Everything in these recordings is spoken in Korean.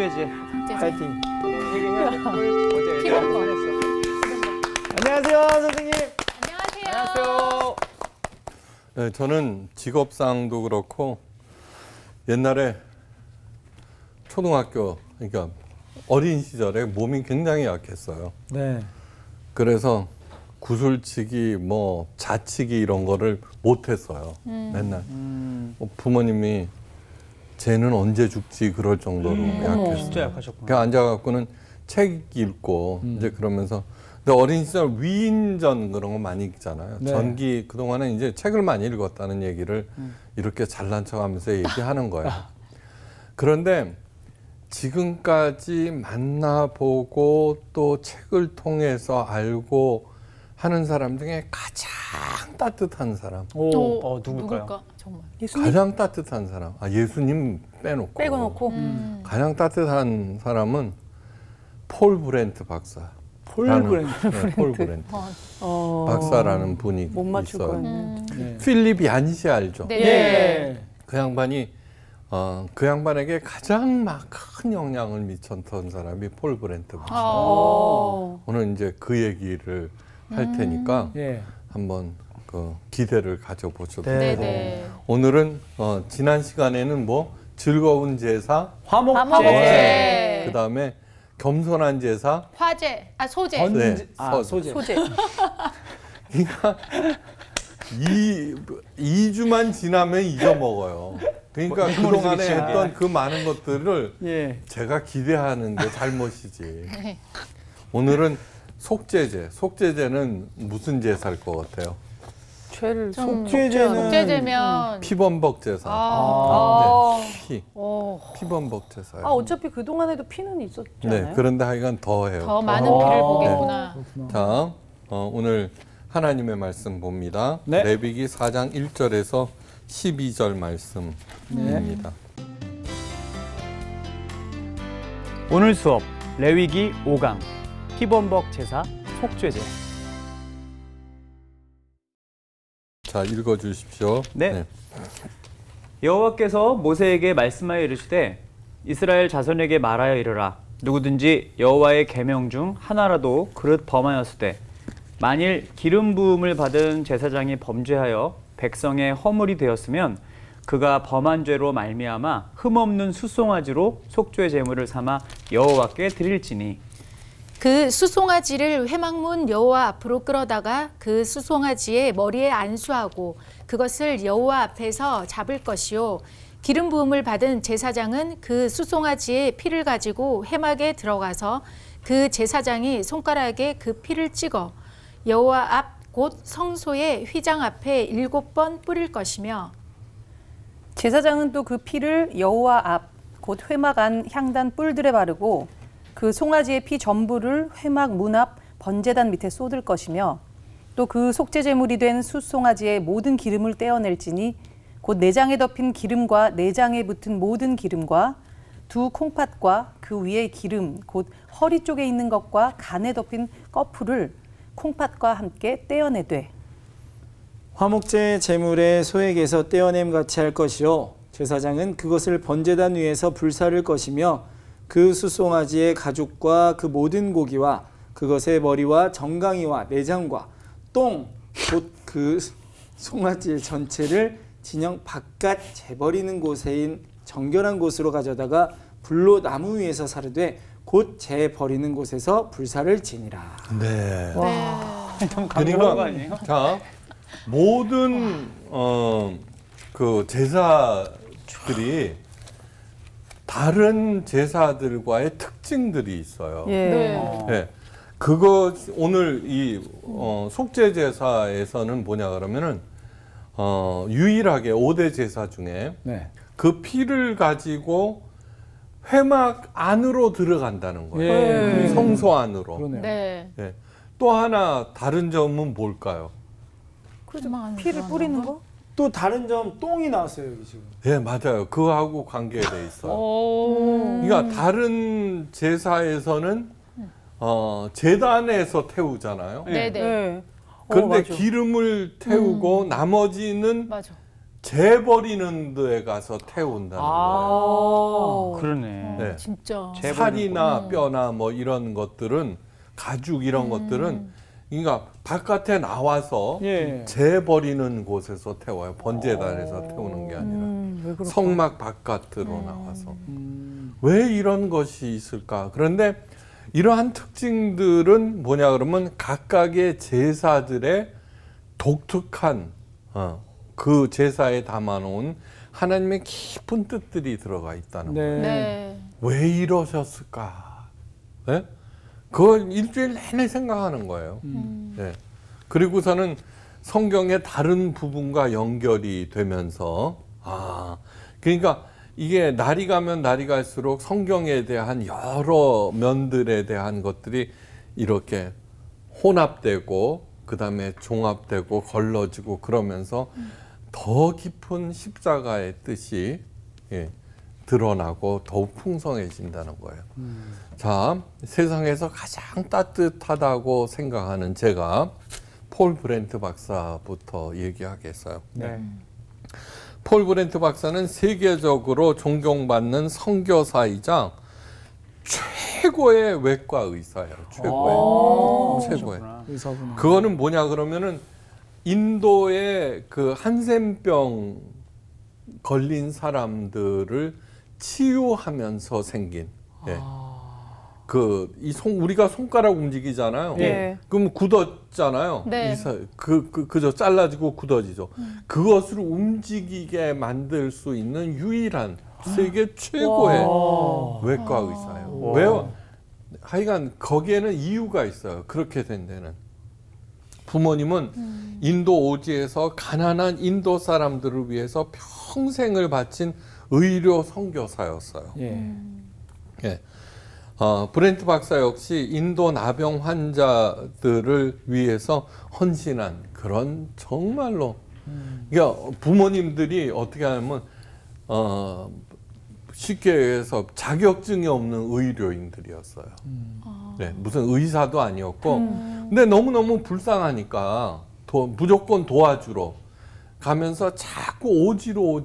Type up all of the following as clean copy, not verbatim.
속죄제 파이팅. 안녕하세요, 선생님. 안녕하세요. 네, 저는 직업상도 그렇고 옛날에 초등학교, 그러니까 어린 시절에 몸이 굉장히 약했어요. 네. 그래서 구슬치기, 뭐 자치기 이런 거를 못했어요. 맨날 부모님이 쟤는 언제 죽지 그럴 정도로 약했어요. 진짜 약하셨구나. 그냥 앉아갖고는 책 읽고 이제 그러면서. 근데 어린 시절 위인전 그런 거 많이 읽잖아요. 네. 전기 그동안에 이제 책을 많이 읽었다는 얘기를 이렇게 잘난 척하면서 얘기하는 거예요. 그런데 지금까지 만나보고 또 책을 통해서 알고 하는 사람 중에 가장 따뜻한 사람. 누굴까요? 정말. 가장 따뜻한 사람. 예수님 빼놓고. 가장 따뜻한 사람은 폴 브렌트 박사. 폴 브렌트. 박사라는 분이 못 맞출 있어요. 거였네. 네. 필립 얀시 알죠? 네. 예. 그 양반이 그 양반에게 가장 막 큰 영향을 미쳤던 사람이 폴 브렌트 박사. 오늘 이제 그 얘기를 할 테니까 예. 한번 그 기대를 가져보셔도 네. 되고 네네. 오늘은 지난 시간에는 뭐 즐거운 제사, 화목제. 그 다음에 겸손한 제사, 화제. 소제. 네, 소재. 그러니까 2주만 지나면 잊어먹어요. 그러니까 그동안에 했던 그 많은 것들을 예. 제가 기대하는 게 잘못이지. 오늘은 속죄제. 속죄제는 무슨 제사일 것 같아요? 죄를 속죄제면 피범벅 제사. 피. 피범벅 제사예요. 어차피 그 동안에도 피는 있었잖아요. 네, 그런데 하여간 더 해요. 더 많은 피를 보겠구나. 자, 오늘 하나님의 말씀 봅니다. 네. 레위기 4장 1절에서 12절 말씀입니다. 오늘 수업 레위기 5강 피범벅 제사 속죄제. 자, 읽어 주십시오. 네. 여호와께서 모세에게 말씀하여 이르시되 이스라엘 자손에게 말하여 이르라. 누구든지 여호와의 계명 중 하나라도 그릇 범하였으되 만일 기름 부음을 받은 제사장이 범죄하여 백성의 허물이 되었으면 그가 범한 죄로 말미암아 흠없는 수송아지로 속죄 제물을 삼아 여호와께 드릴지니 그 수송아지를 회막문 여호와 앞으로 끌어다가 그 수송아지의 머리에 안수하고 그것을 여호와 앞에서 잡을 것이요 기름 부음을 받은 제사장은 그 수송아지의 피를 가지고 회막에 들어가서 그 제사장이 손가락에 그 피를 찍어 여호와 앞 곧 성소의 휘장 앞에 7번 뿌릴 것이며 제사장은 또 그 피를 여호와 앞 곧 회막 안 향단 뿔들에 바르고 그 송아지의 피 전부를 회막 문 앞 번제단 밑에 쏟을 것이며 또 그 속죄 제물이 된 숫송아지의 모든 기름을 떼어낼지니 곧 내장에 덮인 기름과 내장에 붙은 모든 기름과 두 콩팥과 그 위에 기름 곧 허리 쪽에 있는 것과 간에 덮인 꺼풀을 콩팥과 함께 떼어내되 화목제 제물의 소액에서 떼어냄 같이 할 것이요 제사장은 그것을 번제단 위에서 불사를 것이며 그 수송아지의 가죽과 그 모든 고기와 그것의 머리와 정강이와 내장과 똥 곧 그 송아지의 전체를 진영 바깥 재버리는 곳에인 정결한 곳으로 가져다가 불로 나무 위에서 사르되 곧 재버리는 곳에서 불사를 지니라. 네. 너무 강력한 거 아니에요? 자, 모든 그 제사들이 다른 제사들과의 특징들이 있어요. 네. 그거 오늘 이 속죄 제사에서는 뭐냐 그러면은 유일하게 5대 제사 중에 네. 그 피를 가지고 회막 안으로 들어간다는 거예요. 성소 안으로. 그러네요. 네. 네. 또 하나 다른 점은 뭘까요? 피를 뿌리는 거? 또 다른 점 똥이 나왔어요 여기 지금. 네, 맞아요. 그거하고 관계돼 있어요. 그러니까 다른 제사에서는 제단에서 태우잖아요. 네네. 네. 그런데 맞아. 기름을 태우고 나머지는 맞아. 재버리는 데에 가서 태운다는 거예요. 그러네. 네. 진짜. 살이나 뼈나 뭐 이런 것들은 가죽 이런 것들은 그러니까 바깥에 나와서 예. 재버리는 곳에서 태워요. 번제단에서 태우는 게 아니라 왜 그럴까? 성막 바깥으로 나와서. 왜 이런 것이 있을까? 그런데 이러한 특징들은 뭐냐 그러면 각각의 제사들의 독특한 그 제사에 담아놓은 하나님의 깊은 뜻들이 들어가 있다는 거예요. 네. 왜 이러셨을까? 네? 그걸 일주일 내내 생각하는 거예요. 네. 그리고서는 성경의 다른 부분과 연결이 되면서 그러니까 이게 날이 가면 날이 갈수록 성경에 대한 여러 면들에 대한 것들이 이렇게 혼합되고 그다음에 종합되고 걸러지고 그러면서 더 깊은 십자가의 뜻이 드러나고 더욱 풍성해진다는 거예요. 자, 세상에서 가장 따뜻하다고 생각하는 제가 폴 브렌트 박사부터 얘기하겠어요. 네. 폴 브렌트 박사는 세계적으로 존경받는 선교사이자 최고의 외과 의사예요. 최고의. 의사구나. 그거는 뭐냐 그러면은 인도의 그 한센병 걸린 사람들을 치유하면서 생긴 우리가 손가락 움직이잖아요. 네. 그럼 굳었잖아요. 네. 그저 잘라지고 굳어지죠. 그것을 움직이게 만들 수 있는 유일한 세계 최고의 외과 의사예요. 왜요? 하여간 거기에는 이유가 있어요. 그렇게 된 데는. 부모님은 인도 오지에서 가난한 인도 사람들을 위해서 평생을 바친 의료 선교사였어요. 예. 예. 브렌트 박사 역시 인도 나병 환자들을 위해서 헌신한 그런 정말로 그러니까 부모님들이 어떻게 하면 쉽게 해서 자격증이 없는 의료인들이었어요. 네, 무슨 의사도 아니었고 근데 너무너무 불쌍하니까 무조건 도와주러 가면서 자꾸 오지로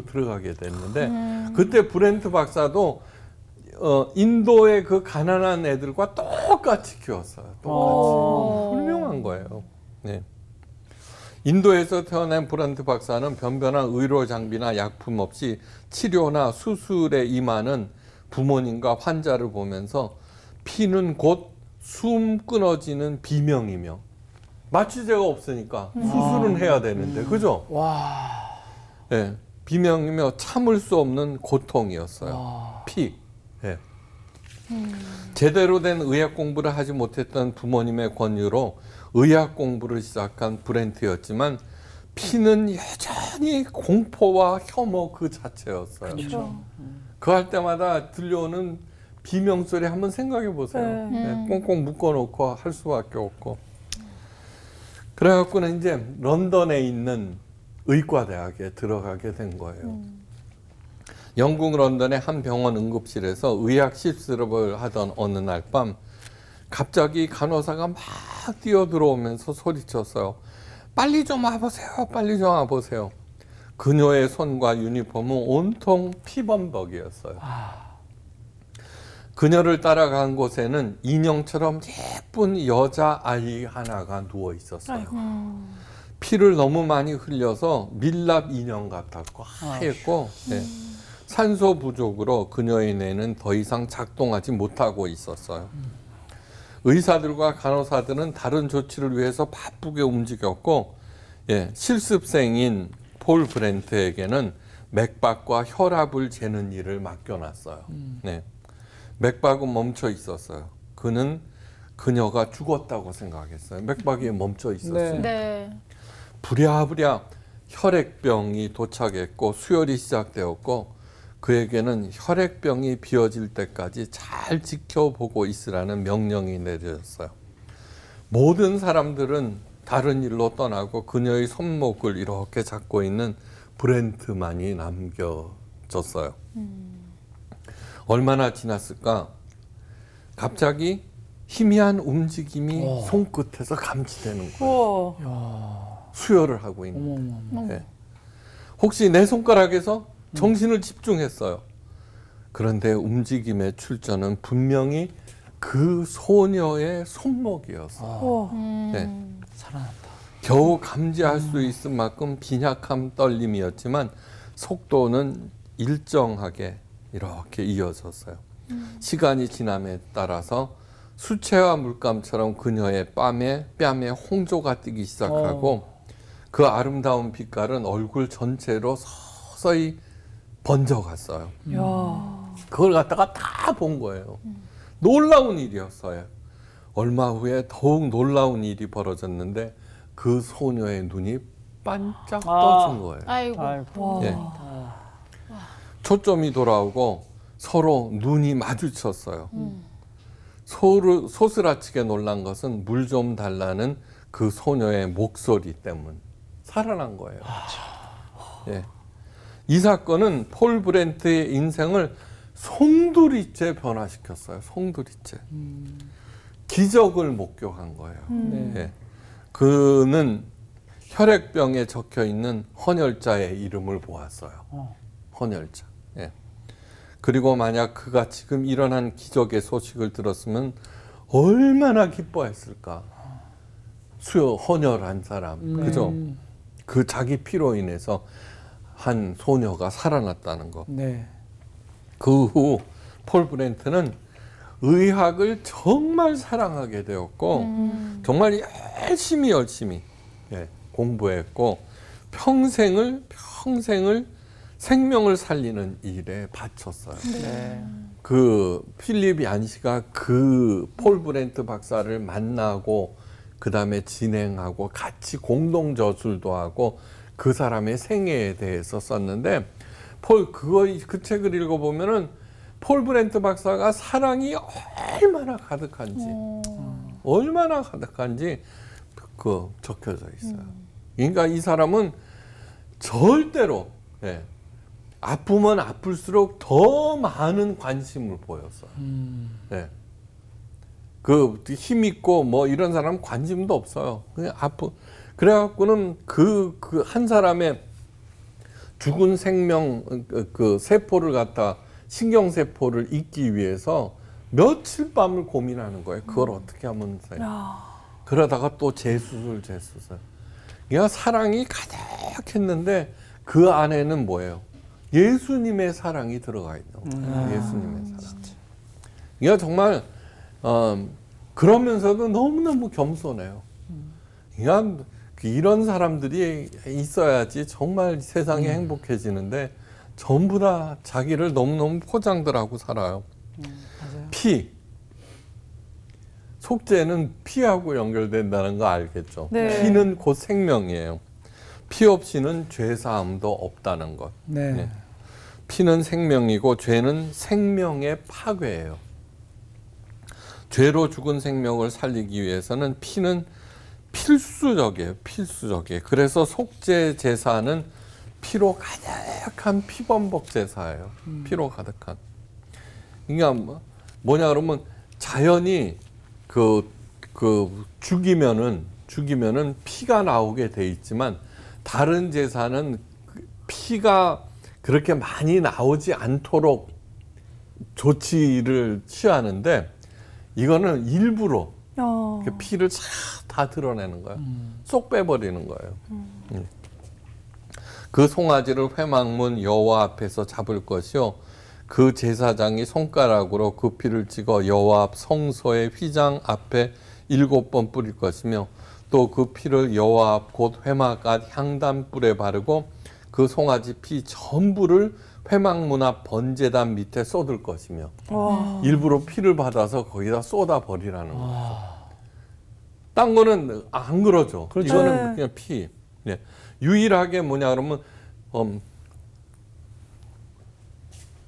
들어가게 됐는데 그때 브렌트 박사도 인도의 그 가난한 애들과 똑같이 키웠어요. 똑같이. 훌륭한 거예요. 네. 인도에서 태어난 브렌트 박사는 변변한 의료 장비나 약품 없이 치료나 수술에 임하는 부모님과 환자를 보면서 피는 곧 숨 끊어지는 비명이며 마취제가 없으니까 수술은 해야 되는데 그죠? 네, 비명이며 참을 수 없는 고통이었어요. 피. 네. 제대로 된 의학 공부를 하지 못했던 부모님의 권유로 의학 공부를 시작한 브렌트였지만 피는 여전히 공포와 혐오 그 자체였어요. 그 할 때마다 들려오는 비명 소리 한번 생각해 보세요. 네, 꽁꽁 묶어놓고 할 수밖에 없고. 그래갖고는 이제 런던에 있는 의과대학에 들어가게 된 거예요. 영국 런던의 한 병원 응급실에서 의학 실습을 하던 어느 날 밤 갑자기 간호사가 막 뛰어들어오면서 소리쳤어요. 빨리 좀 와보세요. 빨리 좀 와보세요. 그녀의 손과 유니폼은 온통 피범벅이었어요. 그녀를 따라간 곳에는 인형처럼 예쁜 여자아이 하나가 누워 있었어요. 피를 너무 많이 흘려서 밀랍 인형 같았고 하얗고 네. 산소 부족으로 그녀의 뇌는 더 이상 작동하지 못하고 있었어요. 의사들과 간호사들은 다른 조치를 위해서 바쁘게 움직였고 실습생인 폴 브렌트에게는 맥박과 혈압을 재는 일을 맡겨놨어요. 네. 맥박은 멈춰 있었어요. 그는 그녀가 죽었다고 생각했어요. 맥박이 멈춰 있었어요. 네. 부랴부랴 혈액병이 도착했고 수혈이 시작되었고 그에게는 혈액병이 비어질 때까지 잘 지켜보고 있으라는 명령이 내려졌어요. 모든 사람들은 다른 일로 떠나고 그녀의 손목을 이렇게 잡고 있는 브렌트만이 남겨졌어요. 얼마나 지났을까? 갑자기 희미한 움직임이 손끝에서 감지되는 거예요. 수혈을 하고 있는데. 네. 혹시 내 손가락에서 정신을 집중했어요. 그런데 움직임의 출처는 분명히 그 소녀의 손목이었어요. 네. 살아났다. 겨우 감지할 수 있을 만큼 빈약한 떨림이었지만 속도는 일정하게 이렇게 이어졌어요. 시간이 지남에 따라서 수채화 물감처럼 그녀의 뺨에 홍조가 뜨기 시작하고 그 아름다운 빛깔은 얼굴 전체로 서서히 번져갔어요. 야. 그걸 갖다가 다 본 거예요. 놀라운 일이었어요. 얼마 후에 더욱 놀라운 일이 벌어졌는데 그 소녀의 눈이 반짝 떠진 거예요. 아이고. 아이고. 예. 초점이 돌아오고 서로 눈이 마주쳤어요. 소스라치게 놀란 것은 물 좀 달라는 그 소녀의 목소리 때문. 살아난 거예요. 예. 이 사건은 폴 브렌트의 인생을 송두리째 변화시켰어요. 송두리째. 기적을 목격한 거예요. 네. 예. 그는 혈액병에 적혀 있는 헌혈자의 이름을 보았어요. 헌혈자. 예. 그리고 만약 그가 지금 일어난 기적의 소식을 들었으면 얼마나 기뻐했을까. 수요 헌혈한 사람, 그죠? 그 자기 피로 인해서 한 소녀가 살아났다는 거. 네. 그 후 폴 브렌트는 의학을 정말 사랑하게 되었고 정말 열심히 예, 공부했고 평생을 생명을 살리는 일에 바쳤어요. 네. 그 필립 얀시가 그 폴 브렌트 박사를 만나고 그 다음에 진행하고 같이 공동 저술도 하고 그 사람의 생애에 대해서 썼는데 그 책을 읽어보면은 폴 브렌트 박사가 사랑이 얼마나 가득한지 그 적혀져 있어요. 그러니까 이 사람은 절대로 예, 아프면 아플수록 더 많은 관심을 보였어요. 예. 그 힘 있고 뭐 이런 사람 관심도 없어요. 그냥 그래갖고는 그 한 사람의 죽은 생명 그 세포를 갖다 신경세포를 잇기 위해서 며칠 밤을 고민하는 거예요. 그걸 어떻게 하면 돼요. 그러다가 또 재수술. 그러니까 사랑이 가득했는데 그 안에는 뭐예요? 예수님의 사랑이 들어가 있는 거예요. 예수님의 사랑. 그러니까 정말 그러면서도 너무너무 겸손해요. 그러니까 이런 사람들이 있어야지 정말 세상이 행복해지는데 전부 다 자기를 너무너무 포장들 하고 살아요. 피. 속죄는 피하고 연결된다는 거 알겠죠? 네. 피는 곧 생명이에요. 피 없이는 죄 사함도 없다는 것. 네. 네. 피는 생명이고 죄는 생명의 파괴예요. 죄로 죽은 생명을 살리기 위해서는 피는 필수적이에요. 그래서 속죄 제사는 피로 가득한 피범벅 제사예요. 피로 가득한. 그러니까 뭐냐 그러면 자연이 죽이면은 피가 나오게 돼 있지만 다른 제사는 피가 그렇게 많이 나오지 않도록 조치를 취하는데 이거는 일부러 피를 다 드러내는 거예요. 쏙 빼버리는 거예요. 그 송아지를 회막문 여호와 앞에서 잡을 것이요 그 제사장이 손가락으로 그 피를 찍어 여호와 앞 성소의 휘장 앞에 7번 뿌릴 것이며 또 그 피를 여호와 앞 곧 회막 앞 향단불에 바르고 그 송아지 피 전부를 회막문 앞 번제단 밑에 쏟을 것이며 일부러 피를 받아서 거기다 쏟아 버리라는 거죠. 딴 거는 안 그러죠. 그렇죠. 이거는 그냥 피. 네. 유일하게 뭐냐 그러면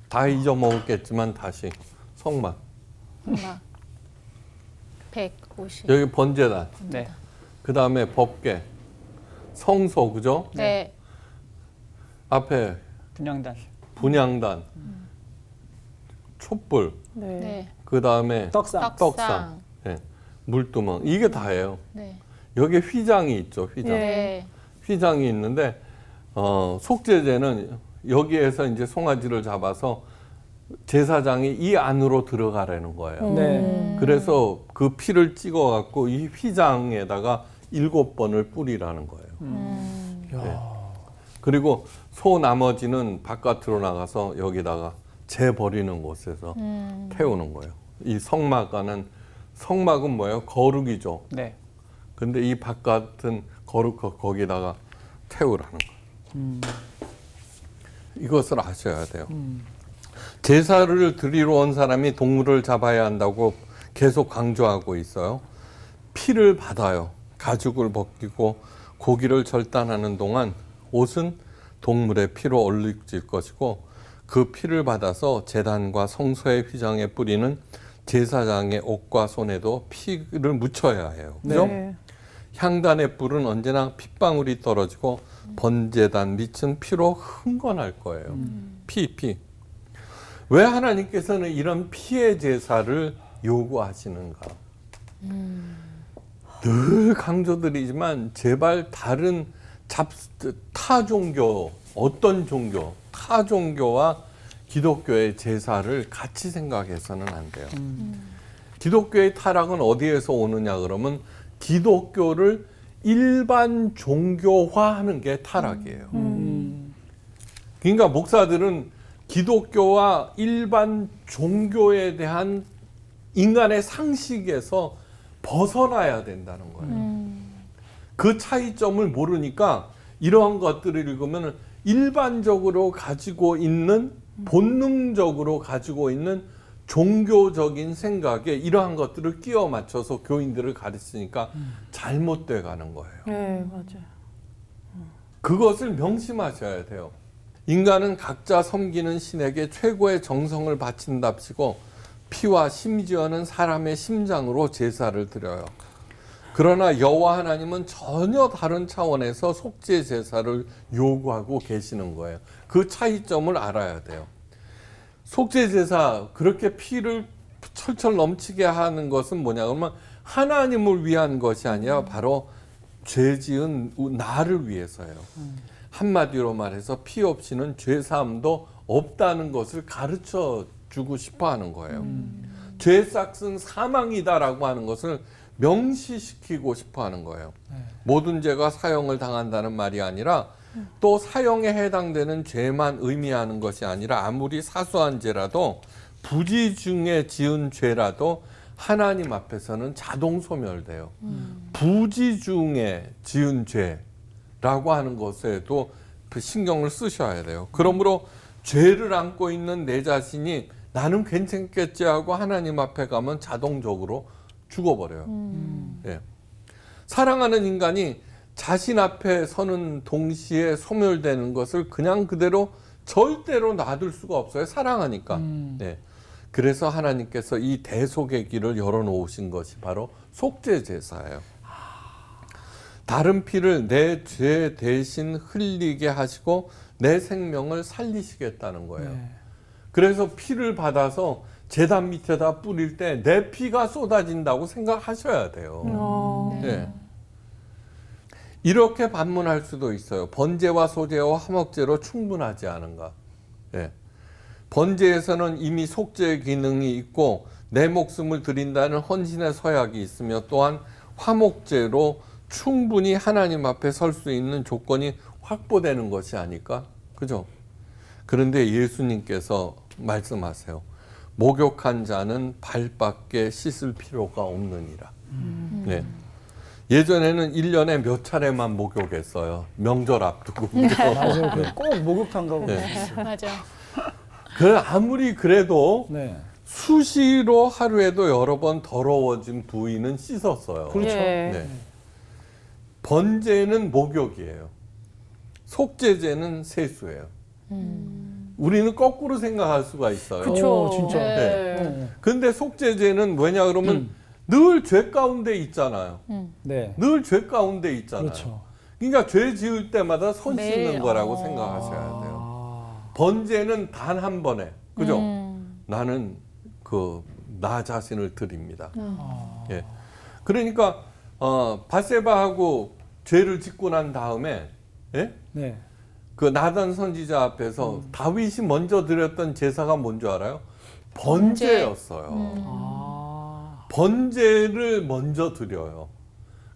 다 잊어먹었겠지만 다시 성막. 150. 여기 번제단. 네. 그 다음에 법궤. 성소 그죠? 네. 앞에 분향단. 분향단. 촛불. 네. 그 다음에 떡상. 떡상. 네. 물두멍. 이게 다예요. 네. 여기 휘장이 있죠. 휘장. 네. 휘장이 있는데 속죄제는 여기에서 이제 송아지를 잡아서 제사장이 이 안으로 들어가라는 거예요. 네. 그래서 그 피를 찍어갖고 이 휘장에다가 7번을 뿌리라는 거예요. 네. 그리고 소 나머지는 바깥으로 나가서 여기다가 재 버리는 곳에서 태우는 거예요. 이 성막은 뭐예요? 거룩이죠. 네. 근데 이 바깥은 거기다가 태우라는 거예요. 이것을 아셔야 돼요. 제사를 드리러 온 사람이 동물을 잡아야 한다고 계속 강조하고 있어요. 피를 받아요. 가죽을 벗기고 고기를 절단하는 동안 옷은 동물의 피로 얼룩질 것이고 그 피를 받아서 제단과 성소의 휘장에 뿌리는 제사장의 옷과 손에도 피를 묻혀야 해요. 그죠? 네. 향단의 뿔은 언제나 핏방울이 떨어지고 번제단 밑은 피로 흥건할 거예요. 피. 왜 하나님께서는 이런 피의 제사를 요구하시는가? 늘 강조드리지만 제발 다른 타 종교, 어떤 종교, 타 종교와 기독교의 제사를 같이 생각해서는 안 돼요. 기독교의 타락은 어디에서 오느냐 그러면 기독교를 일반 종교화하는 게 타락이에요. 그러니까 목사들은 기독교와 일반 종교에 대한 인간의 상식에서 벗어나야 된다는 거예요. 그 차이점을 모르니까 이러한 것들을 읽으면 일반적으로 가지고 있는 본능적으로 가지고 있는 종교적인 생각에 이러한 것들을 끼워 맞춰서 교인들을 가르치니까 잘못돼 가는 거예요. 네, 맞아요. 그것을 명심하셔야 돼요. 인간은 각자 섬기는 신에게 최고의 정성을 바친답시고 피와 심지어는 사람의 심장으로 제사를 드려요. 그러나 여호와 하나님은 전혀 다른 차원에서 속죄 제사를 요구하고 계시는 거예요. 그 차이점을 알아야 돼요. 속죄 제사 그렇게 피를 철철 넘치게 하는 것은 뭐냐 그러면 하나님을 위한 것이 아니라 바로 죄 지은 나를 위해서예요. 한마디로 말해서 피 없이는 죄 사함도 없다는 것을 가르쳐 주고 싶어 하는 거예요. 죄 삭은 사망이다라고 하는 것을 명시시키고 싶어 하는 거예요. 모든 죄가 사형을 당한다는 말이 아니라 또 사형에 해당되는 죄만 의미하는 것이 아니라 아무리 사소한 죄라도 부지 중에 지은 죄라도 하나님 앞에서는 자동 소멸돼요. 부지 중에 지은 죄라고 하는 것에도 신경을 쓰셔야 돼요. 그러므로 죄를 안고 있는 내 자신이 나는 괜찮겠지 하고 하나님 앞에 가면 자동적으로 죽어버려요. 예. 사랑하는 인간이 자신 앞에 서는 동시에 소멸되는 것을 그냥 그대로 절대로 놔둘 수가 없어요. 사랑하니까. 네. 그래서 하나님께서 이 대속의 길을 열어놓으신 것이 바로 속죄 제사예요. 다른 피를 내 죄 대신 흘리게 하시고 내 생명을 살리시겠다는 거예요. 네. 그래서 피를 받아서 제단 밑에다 뿌릴 때 내 피가 쏟아진다고 생각하셔야 돼요. 네. 이렇게 반문할 수도 있어요. 번제와 소제와 화목제로 충분하지 않은가. 네. 번제에서는 이미 속죄의 기능이 있고 내 목숨을 드린다는 헌신의 서약이 있으며 또한 화목제로 충분히 하나님 앞에 설 수 있는 조건이 확보되는 것이 아닐까? 그죠? 그런데 예수님께서 말씀하세요. 목욕한 자는 발밖에 씻을 필요가 없느니라. 네. 예전에는 1년에 몇 차례만 목욕했어요. 명절 앞두고. 맞아요. 꼭 목욕탕 가고. 네. 맞아. 아무리 그래도 네. 수시로 하루에도 여러 번 더러워진 부위는 씻었어요. 그렇죠. 예. 네. 번제는 목욕이에요. 속죄제는 세수예요. 우리는 거꾸로 생각할 수가 있어요. 그렇죠. 진짜. 네. 근데 속죄제는 왜냐 그러면 늘 죄 가운데 있잖아요. 네. 늘 죄 가운데 있잖아요. 그렇죠. 그러니까 죄 지을 때마다 손 매일, 씻는 거라고 생각하셔야 돼요. 번제는 단 한 번에, 그죠? 나는 나 자신을 드립니다. 예. 그러니까 바세바하고 죄를 짓고 난 다음에, 예? 네. 그 나단 선지자 앞에서 다윗이 먼저 드렸던 제사가 뭔 줄 알아요? 번제였어요. 번제를 먼저 드려요.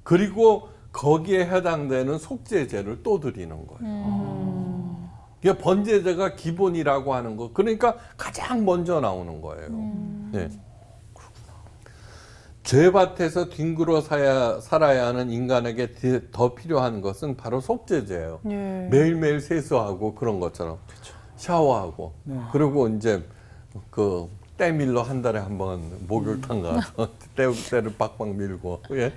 그리고 거기에 해당되는 속죄제를 또 드리는 거예요. 이게 번제제가 기본이라고 하는 거. 그러니까 가장 먼저 나오는 거예요. 네. 죄밭에서 뒹굴어 살아야 하는 인간에게 더 필요한 것은 바로 속죄제예요. 예. 매일매일 세수하고 그런 것처럼 샤워하고 그리고 이제 그 때 밀러 한 달에 한 번 목욕탕 가서 때를 빡빡 밀고. 예.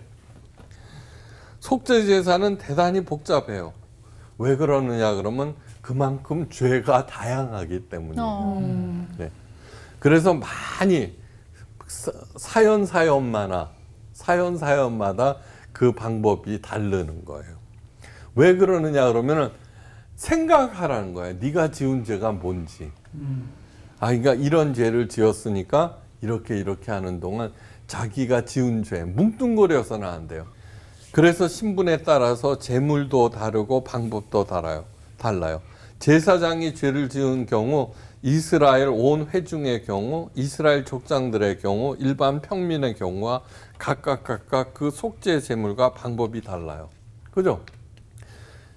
속죄 제사는 대단히 복잡해요. 왜 그러느냐 그러면 그만큼 죄가 다양하기 때문이에요. 네. 그래서 많이 사연마다 그 방법이 다르는 거예요. 왜 그러느냐 그러면은 생각하라는 거예요. 네가 지은 죄가 뭔지. 그러니까 이런 죄를 지었으니까 이렇게 하는 동안 자기가 지은 죄 뭉뚱거려서는 안 돼요. 그래서 신분에 따라서 제물도 다르고 방법도 달라요. 제사장이 죄를 지은 경우, 이스라엘 온 회중의 경우, 이스라엘 족장들의 경우, 일반 평민의 경우와 각각 그 속죄 제물과 방법이 달라요. 그죠?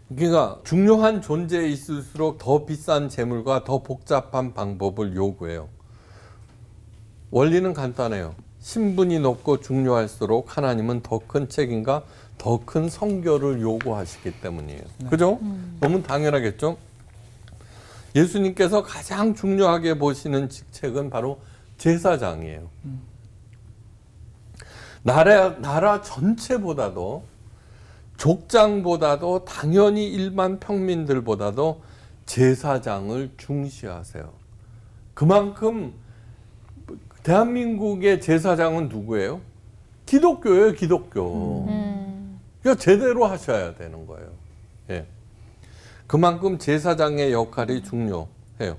그러니까 중요한 존재에 있을수록 더 비싼 제물과 더 복잡한 방법을 요구해요. 원리는 간단해요. 신분이 높고 중요할수록 하나님은 더 큰 책임과 더 큰 성결을 요구하시기 때문이에요. 그죠? 너무 당연하겠죠? 예수님께서 가장 중요하게 보시는 직책은 바로 제사장이에요. 나라 전체보다도 족장보다도 당연히 일반 평민들보다도 제사장을 중시하세요. 그만큼 대한민국의 제사장은 누구예요? 기독교예요, 기독교. 그러니까 제대로 하셔야 되는 거예요. 예. 그만큼 제사장의 역할이 중요해요.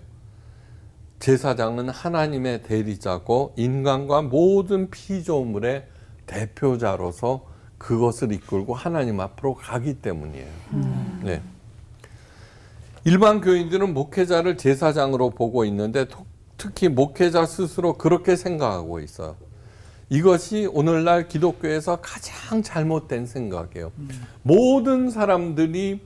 제사장은 하나님의 대리자고 인간과 모든 피조물의 대표자로서 그것을 이끌고 하나님 앞으로 가기 때문이에요. 네. 일반 교인들은 목회자를 제사장으로 보고 있는데 특히 목회자 스스로 그렇게 생각하고 있어요. 이것이 오늘날 기독교에서 가장 잘못된 생각이에요. 모든 사람들이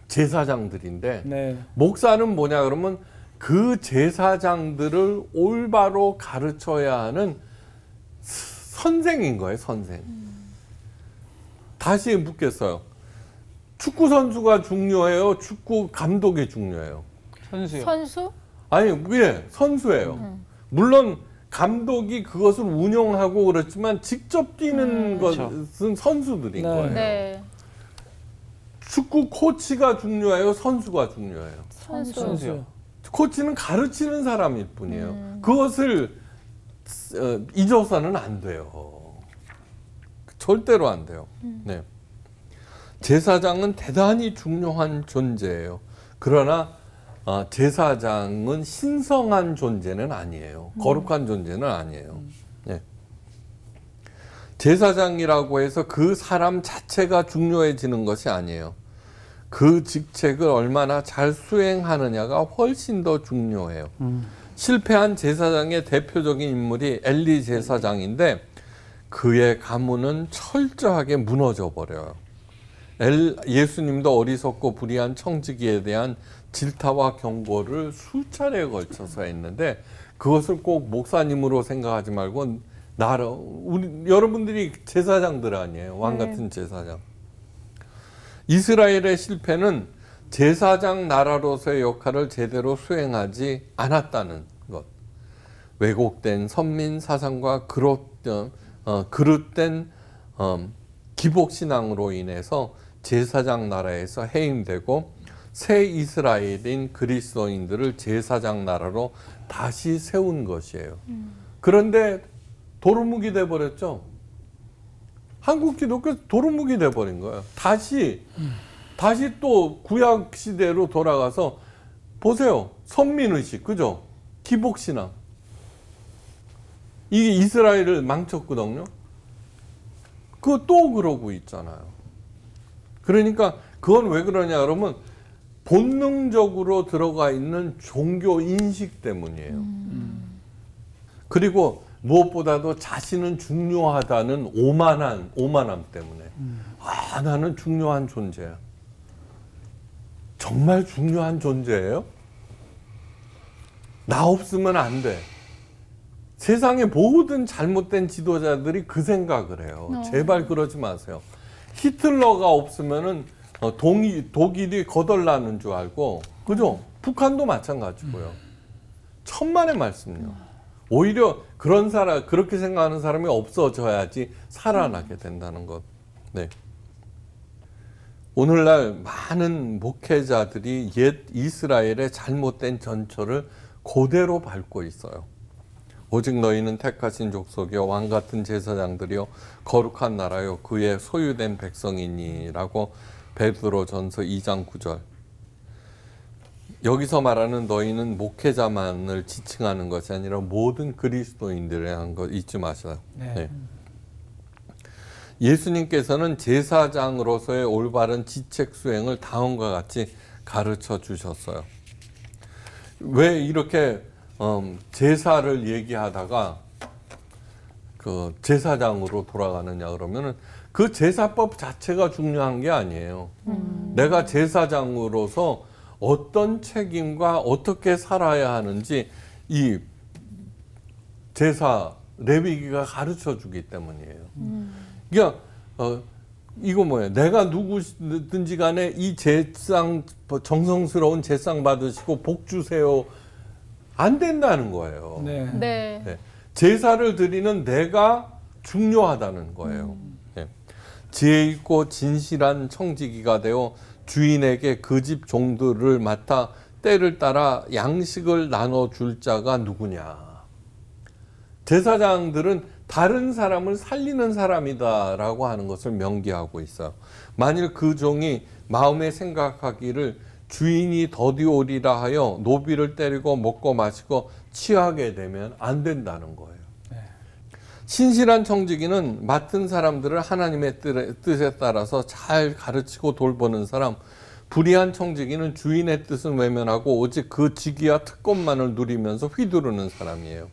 제사장들인데 네. 목사는 뭐냐 그러면 그 제사장들을 올바로 가르쳐야 하는 선생인 거예요, 선생. 다시 묻겠어요. 축구 선수가 중요해요? 축구 감독이 중요해요? 선수요. 선수? 아니, 예, 선수예요. 물론 감독이 그것을 운영하고 그렇지만 직접 뛰는 것은 선수들인 네. 거예요. 네. 축구 코치가 중요해요? 선수가 중요해요? 선수요. 코치는 가르치는 사람일 뿐이에요. 그것을 잊어서는 안 돼요. 절대로 안 돼요. 네. 제사장은 대단히 중요한 존재예요. 그러나 제사장은 신성한 존재는 아니에요. 거룩한 존재는 아니에요. 네. 제사장이라고 해서 그 사람 자체가 중요해지는 것이 아니에요. 그 직책을 얼마나 잘 수행하느냐가 훨씬 더 중요해요. 실패한 제사장의 대표적인 인물이 엘리 제사장인데 그의 가문은 철저하게 무너져 버려요. 예수님도 어리석고 불의한 청지기에 대한 질타와 경고를 수차례에 걸쳐서 했는데 그것을 꼭 목사님으로 생각하지 말고 여러분들이 제사장들 아니에요. 왕 같은 제사장. 이스라엘의 실패는 제사장 나라로서의 역할을 제대로 수행하지 않았다는 것. 왜곡된 선민 사상과 그릇된 기복신앙으로 인해서 제사장 나라에서 해임되고 새 이스라엘인 그리스도인들을 제사장 나라로 다시 세운 것이에요. 그런데 도루묵이 돼버렸죠. 한국 기독교 도루묵이 돼버린 거예요. 다시 또 구약 시대로 돌아가서 보세요. 선민의식, 그죠? 기복신앙. 이게 이스라엘을 망쳤거든요. 그거 또 그러고 있잖아요. 그러니까 그건 왜 그러냐 그러면 본능적으로 들어가 있는 종교 인식 때문이에요. 그리고 무엇보다도 자신은 중요하다는 오만함 때문에. 아, 나는 중요한 존재야. 정말 중요한 존재예요? 나 없으면 안 돼. 세상의 모든 잘못된 지도자들이 그 생각을 해요. 제발 그러지 마세요. 히틀러가 없으면은 독일이 거덜나는 줄 알고, 그죠? 북한도 마찬가지고요. 천만의 말씀요. 오히려 그렇게 생각하는 사람이 없어져야지 살아나게 된다는 것. 네. 오늘날 많은 목회자들이 옛 이스라엘의 잘못된 전철을 그대로 밟고 있어요. 오직 너희는 택하신 족속이요 왕 같은 제사장들이요 거룩한 나라요 그의 소유된 백성이니라고 베드로전서 2장 9절. 여기서 말하는 너희는 목회자만을 지칭하는 것이 아니라 모든 그리스도인들에 한 것 잊지 마세요. 네. 네. 예수님께서는 제사장으로서의 올바른 지책 수행을 다음과 같이 가르쳐 주셨어요. 왜 이렇게 제사를 얘기하다가 그 제사장으로 돌아가느냐 그러면은 그 제사법 자체가 중요한 게 아니에요. 내가 제사장으로서 어떤 책임과 어떻게 살아야 하는지 이 제사 레위기가 가르쳐 주기 때문이에요. 그러니까 이거 뭐예요? 내가 누구든지 간에 이 제상 정성스러운 제상 받으시고 복 주세요. 안 된다는 거예요. 네. 네. 네. 제사를 드리는 내가 중요하다는 거예요. 네. 지혜 있고 진실한 청지기가 되어 주인에게 그 집 종들을 맡아 때를 따라 양식을 나눠줄 자가 누구냐. 제사장들은 다른 사람을 살리는 사람이다라고 하는 것을 명기하고 있어요. 만일 그 종이 마음에 생각하기를 주인이 더디오리라 하여 노비를 때리고 먹고 마시고 취하게 되면 안 된다는 거예요. 네. 신실한 청지기는 맡은 사람들을 하나님의 뜻에 따라서 잘 가르치고 돌보는 사람, 불의한 청지기는 주인의 뜻은 외면하고 오직 그 직위와 특권만을 누리면서 휘두르는 사람이에요.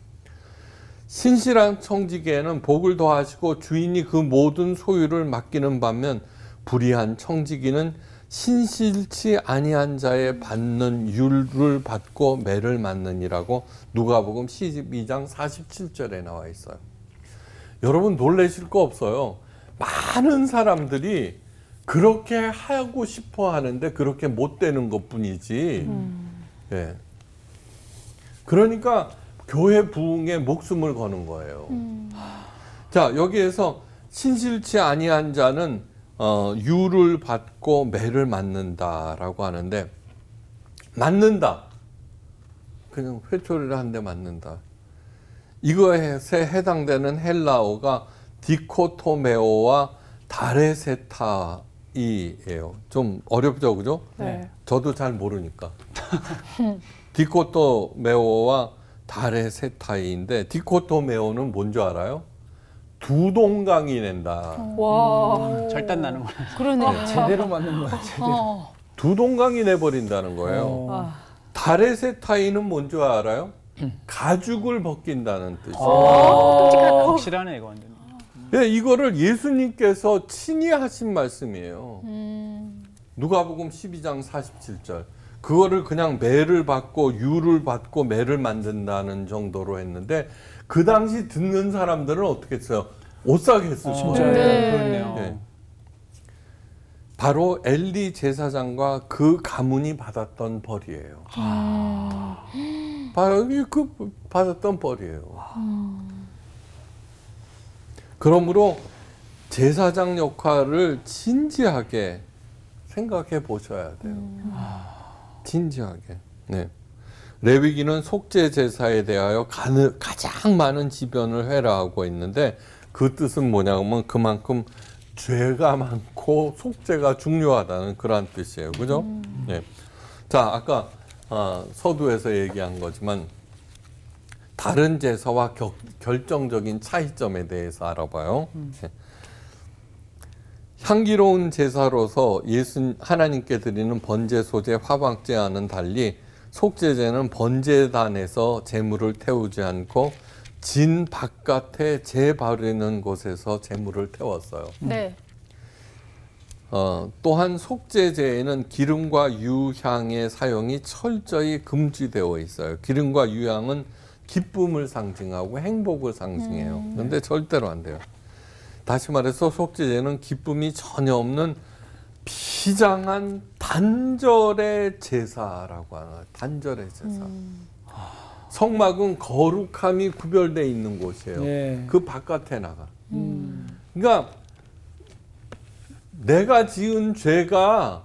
신실한 청지기에는 복을 더하시고 주인이 그 모든 소유를 맡기는 반면 불의한 청지기는 신실치 아니한 자에 받는 율을 받고 매를 맞느니라고 누가복음 12장 47절에 나와 있어요. 여러분 놀라실 거 없어요. 많은 사람들이 그렇게 하고 싶어 하는데 그렇게 못 되는 것뿐이지. 예. 그러니까 교회 부흥에 목숨을 거는 거예요. 자, 여기에서 신실치 아니한 자는 유를 받고 매를 맞는다라고 하는데, 맞는다. 그냥 회초리를 한 대 맞는다. 이거에 해당되는 헬라어가 디코토메오와 다레세타이예요. 좀 어렵죠, 그죠? 네. 저도 잘 모르니까. 디코토메오와 다레세타이인데, 디코토메오는 뭔지 알아요? 두 동강이 낸다. 와. 절단 나는 거야. 그러네. 제대로 맞는 거야. 제대로. 두 동강이 내버린다는 거예요. 아. 다레세타이는 뭔지 알아요? 가죽을 벗긴다는 뜻이에요. 확실하네 이거 완전. 네, 이거를 예수님께서 친히 하신 말씀이에요. 누가복음 12장 47절. 그거를 그냥 매를 받고 유를 받고 매를 만든다는 정도로 했는데 그 당시 듣는 사람들은 어떻게 했어요? 오싹 했을 거예요. 진짜요? 그렇네요. 네. 바로 엘리 제사장과 그 가문이 받았던 벌이에요. 바로 그 받았던 벌이에요. 그러므로 제사장 역할을 진지하게 생각해 보셔야 돼요. 진지하게. 네. 레위기는 속죄 제사에 대하여 가장 많은 지변을 회라하고 있는데 그 뜻은 뭐냐면 그만큼 죄가 많고 속죄가 중요하다는 그런 뜻이에요. 그죠? 네. 자, 아까 서두에서 얘기한 거지만 다른 제사와 결정적인 차이점에 대해서 알아봐요. 네. 향기로운 제사로서 하나님께 드리는 번제, 소제, 화목제와는 달리 속죄제는 번제단에서 제물을 태우지 않고 진 바깥에 제 바르는 곳에서 제물을 태웠어요. 네. 또한 속죄제에는 기름과 유향의 사용이 철저히 금지되어 있어요. 기름과 유향은 기쁨을 상징하고 행복을 상징해요. 그런데 절대로 안 돼요. 다시 말해서 속죄제는 기쁨이 전혀 없는 비장한 단절의 제사라고 하는 거예요. 단절의 제사. 성막은 거룩함이 구별되어 있는 곳이에요. 네. 그 바깥에 나가. 그러니까 내가 지은 죄가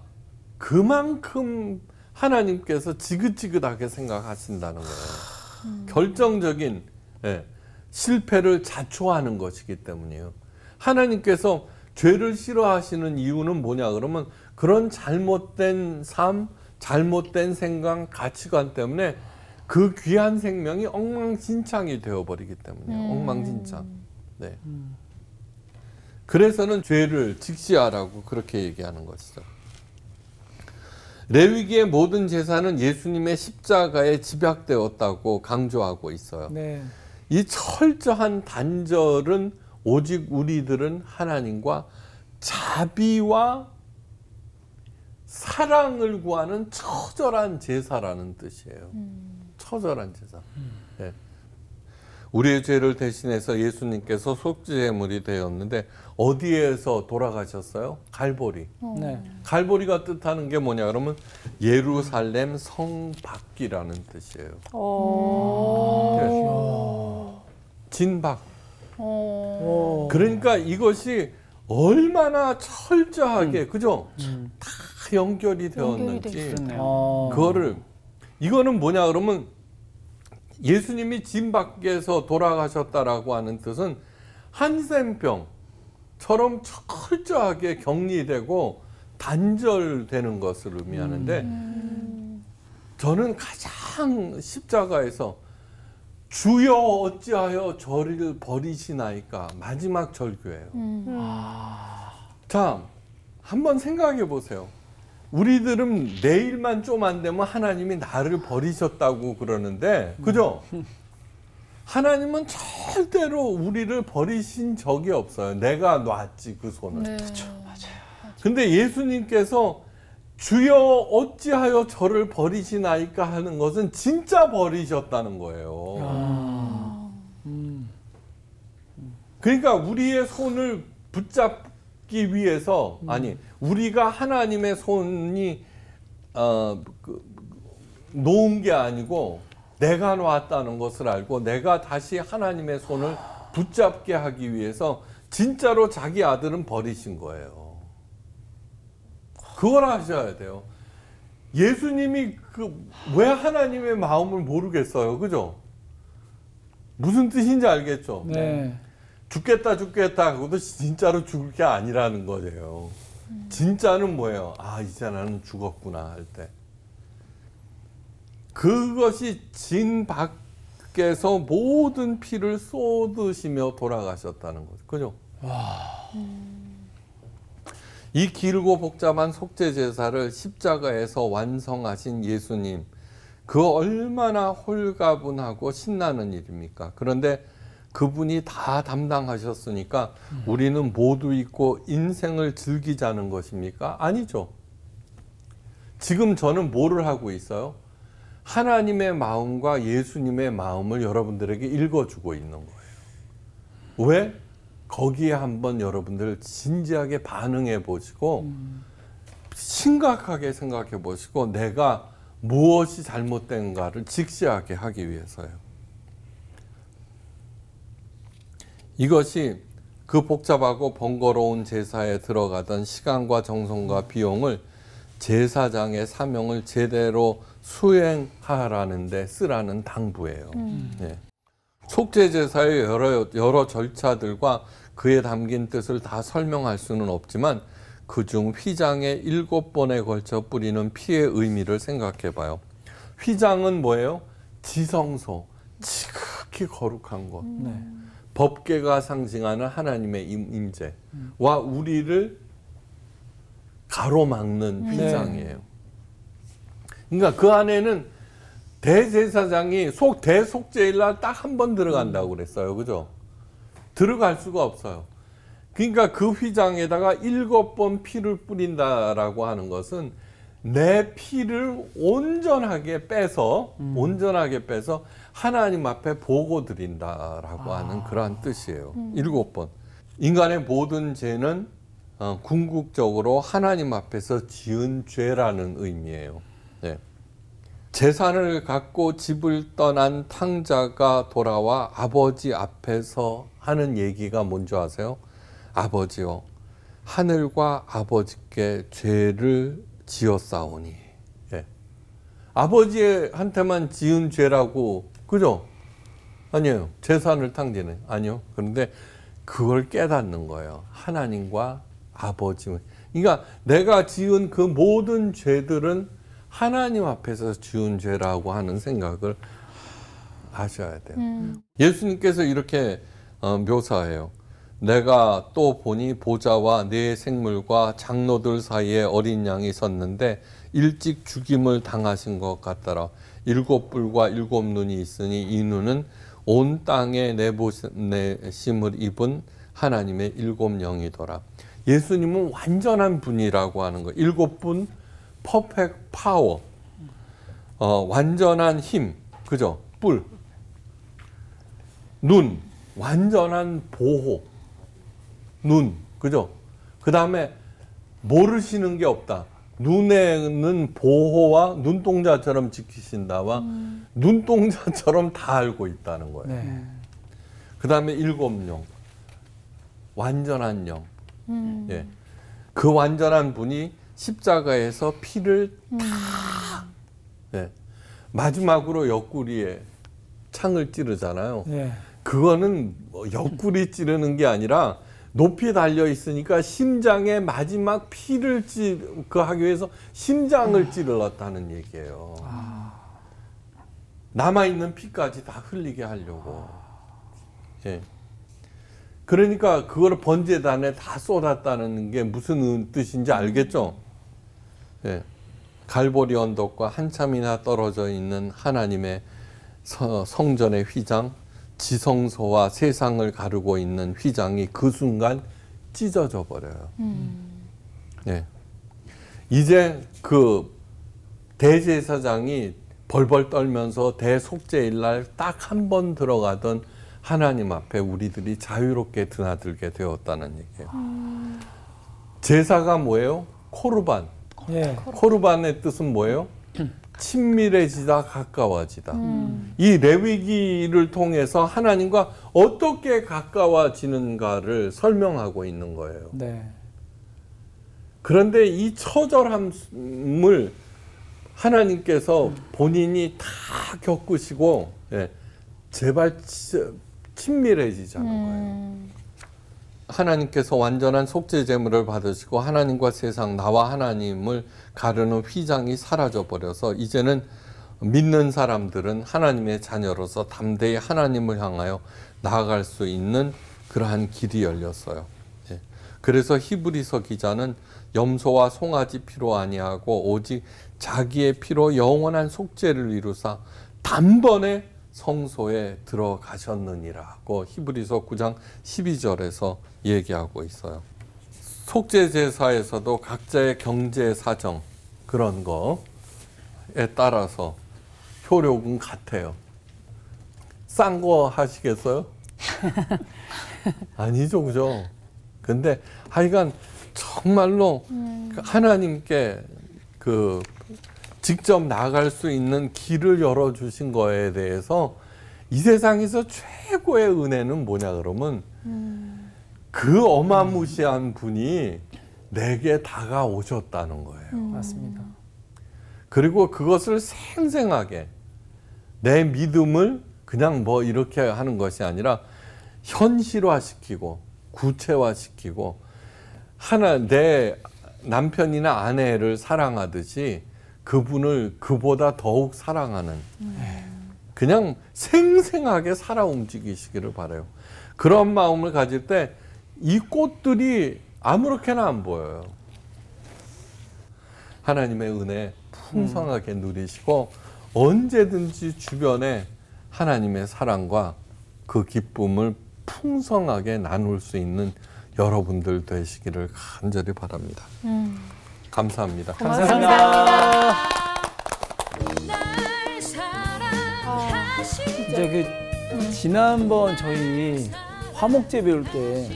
그만큼 하나님께서 지긋지긋하게 생각하신다는 거예요. 결정적인 실패를 자초하는 것이기 때문이에요. 하나님께서 죄를 싫어하시는 이유는 뭐냐 그러면 그런 잘못된 삶, 잘못된 생각, 가치관 때문에 그 귀한 생명이 엉망진창이 되어버리기 때문이에요. 엉망진창. 네. 그래서는 죄를 직시하라고 그렇게 얘기하는 것이죠. 레위기의 모든 제사는 예수님의 십자가에 집약되었다고 강조하고 있어요. 네. 이 철저한 단절은 오직 우리들은 하나님과 자비와 사랑을 구하는 처절한 제사라는 뜻이에요. 처절한 제사. 네. 우리의 죄를 대신해서 예수님께서 속죄제물이 되었는데 어디에서 돌아가셨어요? 갈보리. 네. 갈보리가 뜻하는 게 뭐냐 그러면 예루살렘 성 밖이라는 뜻이에요. 진박. 그러니까 이것이 얼마나 철저하게 그죠? 다 연결이 되었는지 그거를 이거는 뭐냐 그러면 예수님이 진 밖에서 돌아가셨다라고 하는 뜻은 한센병처럼 철저하게 격리되고 단절되는 것을 의미하는데 저는 가장 십자가에서 주여 어찌하여 저를 버리시나이까 마지막 절규예요. 자, 한번 생각해 보세요. 우리들은 내일만 좀 안 되면 하나님이 나를 버리셨다고 그러는데 그죠? 하나님은 절대로 우리를 버리신 적이 없어요. 내가 놨지 그 손을. 네. 그렇죠. 근데 예수님께서 주여 어찌하여 저를 버리시나이까 하는 것은 진짜 버리셨다는 거예요. 그러니까 우리의 손을 붙잡기 위해서 아니 우리가 하나님의 손이 놓은 게 아니고 내가 놨다는 것을 알고 내가 다시 하나님의 손을 붙잡게 하기 위해서 진짜로 자기 아들은 버리신 거예요. 그걸 아셔야 돼요. 예수님이 왜 하나님의 마음을 모르겠어요, 그죠? 무슨 뜻인지 알겠죠? 네. 죽겠다 하고도 진짜로 죽을 게 아니라는 거예요. 진짜는 뭐예요? 아, 이제 나는 죽었구나 할 때. 그것이 진 밖에서 모든 피를 쏟으시며 돌아가셨다는 거죠. 그죠? 이 길고 복잡한 속죄 제사를 십자가에서 완성하신 예수님, 그 얼마나 홀가분하고 신나는 일입니까? 그런데 그분이 다 담당하셨으니까 우리는 모두 있고 인생을 즐기자는 것입니까? 아니죠. 지금 저는 뭐를 하고 있어요? 하나님의 마음과 예수님의 마음을 여러분들에게 읽어주고 있는 거예요. 왜? 거기에 한번 여러분들 진지하게 반응해 보시고 심각하게 생각해 보시고 내가 무엇이 잘못된가를 직시하게 하기 위해서요. 이것이 그 복잡하고 번거로운 제사에 들어가던 시간과 정성과 비용을 제사장의 사명을 제대로 수행하라는 데 쓰라는 당부예요. 네. 속죄 제사의 여러 절차들과 그에 담긴 뜻을 다 설명할 수는 없지만 그중 휘장에 7번에 걸쳐 뿌리는 피의 의미를 생각해 봐요. 휘장은 뭐예요? 지성소, 지극히 거룩한 곳. 법궤가 상징하는 하나님의 임재와 우리를 가로막는 휘장이에요. 그러니까 그 안에는 대제사장이 대속죄일날 딱 한 번 들어간다고 그랬어요. 그죠? 들어갈 수가 없어요. 그러니까 그 휘장에다가 7번 피를 뿌린다라고 하는 것은 내 피를 온전하게 빼서 하나님 앞에 보고 드린다라고 하는 그러한 뜻이에요. 7번. 인간의 모든 죄는 궁극적으로 하나님 앞에서 지은 죄라는 의미예요. 네. 재산을 갖고 집을 떠난 탕자가 돌아와 아버지 앞에서 하는 얘기가 뭔지 아세요? 아버지요, 하늘과 아버지께 죄를 지었사오니. 예. 아버지한테만 지은 죄라고, 그죠? 아니에요. 재산을 탕자는 아니요. 그런데 그걸 깨닫는 거예요. 하나님과 아버지. 그러니까 내가 지은 그 모든 죄들은 하나님 앞에서 지은 죄라고 하는 생각을 하셔야 돼요. 예수님께서 이렇게 묘사해요. 내가 또 보니 보좌와 네 생물과 장로들 사이에 어린 양이 섰는데 일찍 죽임을 당하신 것 같더라. 7뿔과 7눈이 있으니 이 눈은 온 땅에 내보내심을 입은 하나님의 7영이더라. 예수님은 완전한 분이라고 하는 거예요. 7분 퍼펙트 파워, 완전한 힘, 그죠? 뿔, 눈, 완전한 보호, 눈, 그죠? 그 다음에 모르시는 게 없다. 눈에는 보호와 눈동자처럼 지키신다와 눈동자처럼 다 알고 있다는 거예요. 네. 그 다음에 7영, 완전한 영. 예. 그 완전한 분이 십자가에서 피를 다, 예. 마지막으로 옆구리에 창을 찌르잖아요. 네. 그거는 뭐 옆구리 찌르는 게 아니라 높이 달려 있으니까 심장에 마지막 피를 하기 위해서 심장을 찌르렀다는 얘기예요. 남아있는 피까지 다 흘리게 하려고. 예. 그러니까 그거를 번제단에 다 쏟았다는 게 무슨 뜻인지 알겠죠? 예. 갈보리 언덕과 한참이나 떨어져 있는 하나님의 성전의 휘장, 지성소와 세상을 가르고 있는 휘장이 그 순간 찢어져 버려요. 예. 이제 그 대제사장이 벌벌 떨면서 대속죄일날 딱 한 번 들어가던 하나님 앞에 우리들이 자유롭게 드나들게 되었다는 얘기예요. 제사가 뭐예요? 코르반. 예. 코르반의 뜻은 뭐예요? 친밀해지다, 가까워지다. 이 레위기를 통해서 하나님과 어떻게 가까워지는가를 설명하고 있는 거예요. 네. 그런데 이 처절함을 하나님께서 본인이 다 겪으시고, 예, 제발 친밀해지자는 거예요. 하나님께서 완전한 속죄 제물을 받으시고 하나님과 세상, 나와 하나님을 가르는 휘장이 사라져 버려서 이제는 믿는 사람들은 하나님의 자녀로서 담대히 하나님을 향하여 나아갈 수 있는 그러한 길이 열렸어요. 예. 그래서 히브리서 기자는 염소와 송아지 피로 아니하고 오직 자기의 피로 영원한 속죄를 이루사 단번에 성소에 들어가셨느니라고 히브리서 9장 12절에서 얘기하고 있어요. 속죄 제사에서도 각자의 경제 사정 그런 거에 따라서 효력은 같아요. 싼 거 하시겠어요? 아니죠, 그죠? 근데 하여간 정말로 하나님께 그 직접 나아갈 수 있는 길을 열어주신 거에 대해서 이 세상에서 최고의 은혜는 뭐냐 그러면 그 어마무시한 분이 내게 다가오셨다는 거예요. 맞습니다. 그리고 그것을 생생하게 내 믿음을 그냥 뭐 이렇게 하는 것이 아니라 현실화시키고 구체화시키고 내 남편이나 아내를 사랑하듯이 그분을 그보다 더욱 사랑하는 그냥 생생하게 살아 움직이시기를 바라요. 그런 마음을 가질 때 이 꽃들이 아무렇게나 안 보여요. 하나님의 은혜 풍성하게 누리시고 언제든지 주변에 하나님의 사랑과 그 기쁨을 풍성하게 나눌 수 있는 여러분들 되시기를 간절히 바랍니다. 감사합니다. 감사합니다. 이제 지난번 저희 화목제 배울 때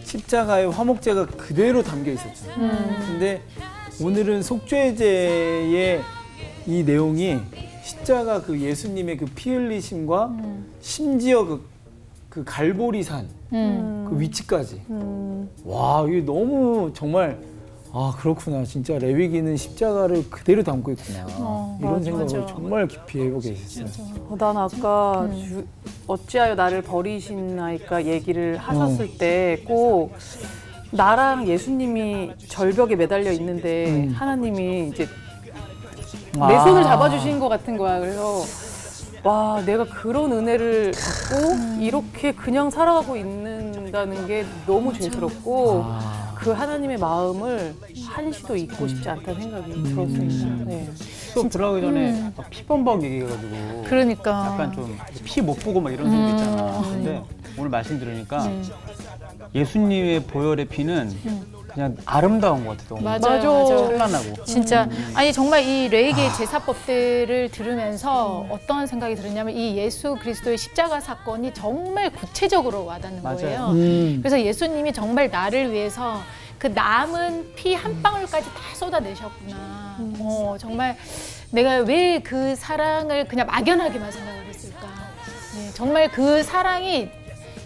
십자가에 화목제가 그대로 담겨 있었잖아요. 근데 오늘은 속죄제의 이 내용이 십자가 그 예수님의 그 피 흘리심과 심지어 그 갈보리산 그 위치까지. 와, 이게 너무 정말 그렇구나. 진짜 레위기는 십자가를 그대로 담고 있구나. 이런 맞아, 생각을 맞아. 정말 깊이 해보게 됐어요. 난 아까 어찌하여 나를 버리시나이까 얘기를 하셨을 때 꼭 나랑 예수님이 절벽에 매달려 있는데 하나님이 이제 내 손을 잡아주신 것 같은 거야. 그래서 와, 내가 그런 은혜를 받고 이렇게 그냥 살아가고 있는다는 게 너무 죄스럽고 그 하나님의 마음을 한시도 잊고 싶지 않다는 생각이 들었습니다. 네. 수업 들어가기 전에 막 피범벅 얘기해가지고 그러니까. 약간 좀 피 못 보고 막 이런 소리 있잖아. 근데 오늘 말씀 들으니까 예수님의 보혈의 피는 그냥 아름다운 것 같아. 너무 맞아요. 찬란하고. 진짜 아니 정말 이 레위기의 제사법들을 들으면서 어떤 생각이 들었냐면 이 예수 그리스도의 십자가 사건이 정말 구체적으로 와닿는 맞아요. 거예요. 그래서 예수님이 정말 나를 위해서 그 남은 피 한 방울까지 다 쏟아내셨구나. 정말 내가 왜 그 사랑을 그냥 막연하게만 생각을 했을까. 네, 정말 그 사랑이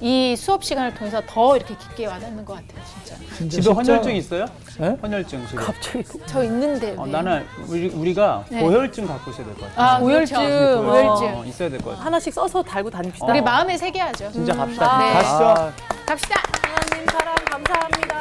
이 수업 시간을 통해서 더 이렇게 깊게 와닿는 것 같아요, 진짜. 집에 헌혈증 있어요? 네? 헌혈증 집에. 갑자기 저 있는데. 왜? 나는 우리가 네. 고혈증 갖고 있어야 될 것 같아. 고혈증. 고혈증. 있어야 될 것 같아. 하나씩 써서 달고 다닙시다. 우리 마음에 새겨야죠. 진짜 갑시다. 네. 가시죠. 갑시다. 하나님 사랑 감사합니다.